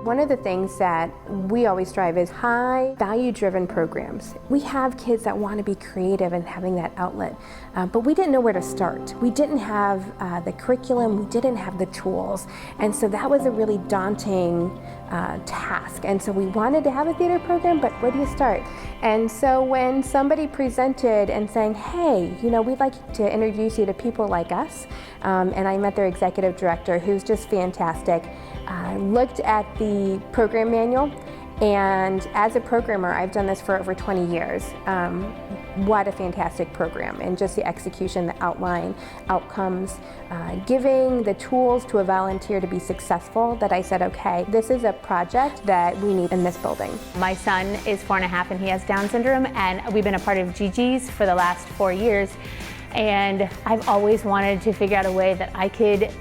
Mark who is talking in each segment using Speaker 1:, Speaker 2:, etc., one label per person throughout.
Speaker 1: One of the things that we always strive is high value-driven programs. We have kids that want to be creative and having that outlet, but we didn't know where to start. We didn't have the curriculum, we didn't have the tools, and so that was a really daunting task. And so we wanted to have a theater program, but where do you start? And so when somebody presented and saying, hey, you know, we'd like to introduce you to people like us, and I met their executive director, who's just fantastic, looked at the program manual, and as a programmer, I've done this for over 20 years. What a fantastic program, and just the execution, the outline, outcomes, giving the tools to a volunteer to be successful, that I said, okay, this is a project that we need in this building.
Speaker 2: My son is 4.5 and he has Down syndrome, and we've been a part of GG's for the last 4 years. And I've always wanted to figure out a way that I could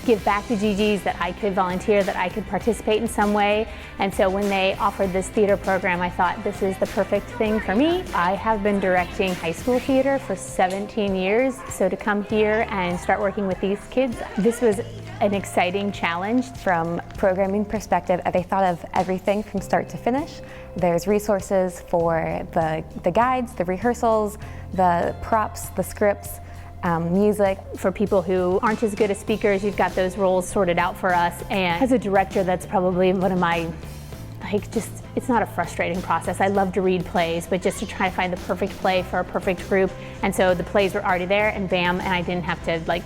Speaker 2: give back to GG's, that I could volunteer, that I could participate in some way. And so when they offered this theater program, I thought this is the perfect thing for me. I have been directing high school theater for 17 years. So to come here and start working with these kids, this was an exciting challenge.
Speaker 3: From programming perspective, they thought of everything from start to finish. There's resources for the guides, the rehearsals, the props, the scripts, music.
Speaker 2: For people who aren't as good as speakers, you've got those roles sorted out for us. And as a director, that's probably one of my, it's not a frustrating process. I love to read plays, but just to try to find the perfect play for a perfect group. And so the plays were already there, and bam, and I didn't have to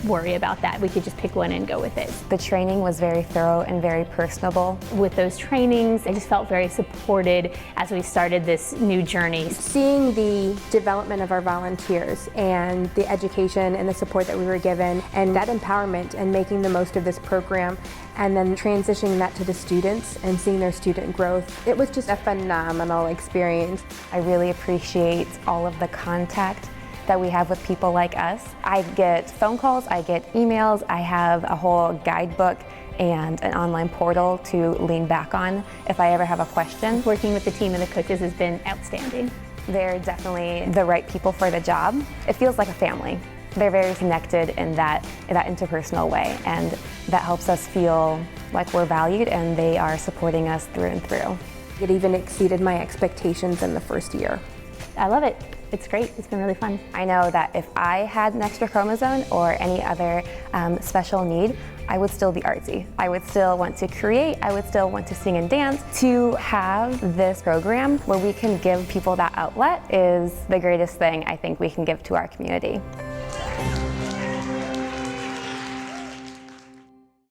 Speaker 2: worry about that. We could just pick one and go with it.
Speaker 3: The training was very thorough and very personable.
Speaker 2: With those trainings, I just felt very supported as we started this new journey.
Speaker 1: Seeing the development of our volunteers and the education and the support that we were given, and that empowerment and making the most of this program, and then transitioning that to the students and seeing their student growth, it was just a phenomenal experience.
Speaker 3: I really appreciate all of the contact that we have with people like us. I get phone calls, I get emails, I have a whole guidebook and an online portal to lean back on if I ever have a question.
Speaker 2: Working with the team and the coaches has been outstanding.
Speaker 3: They're definitely the right people for the job. It feels like a family. They're very connected in that interpersonal way, and that helps us feel like we're valued and they are supporting us through and through.
Speaker 1: It even exceeded my expectations in the first year.
Speaker 2: I love it. It's great. It's been really fun.
Speaker 3: I know that if I had an extra chromosome or any other special need, I would still be artsy. I would still want to create. I would still want to sing and dance. To have this program where we can give people that outlet is the greatest thing I think we can give to our community.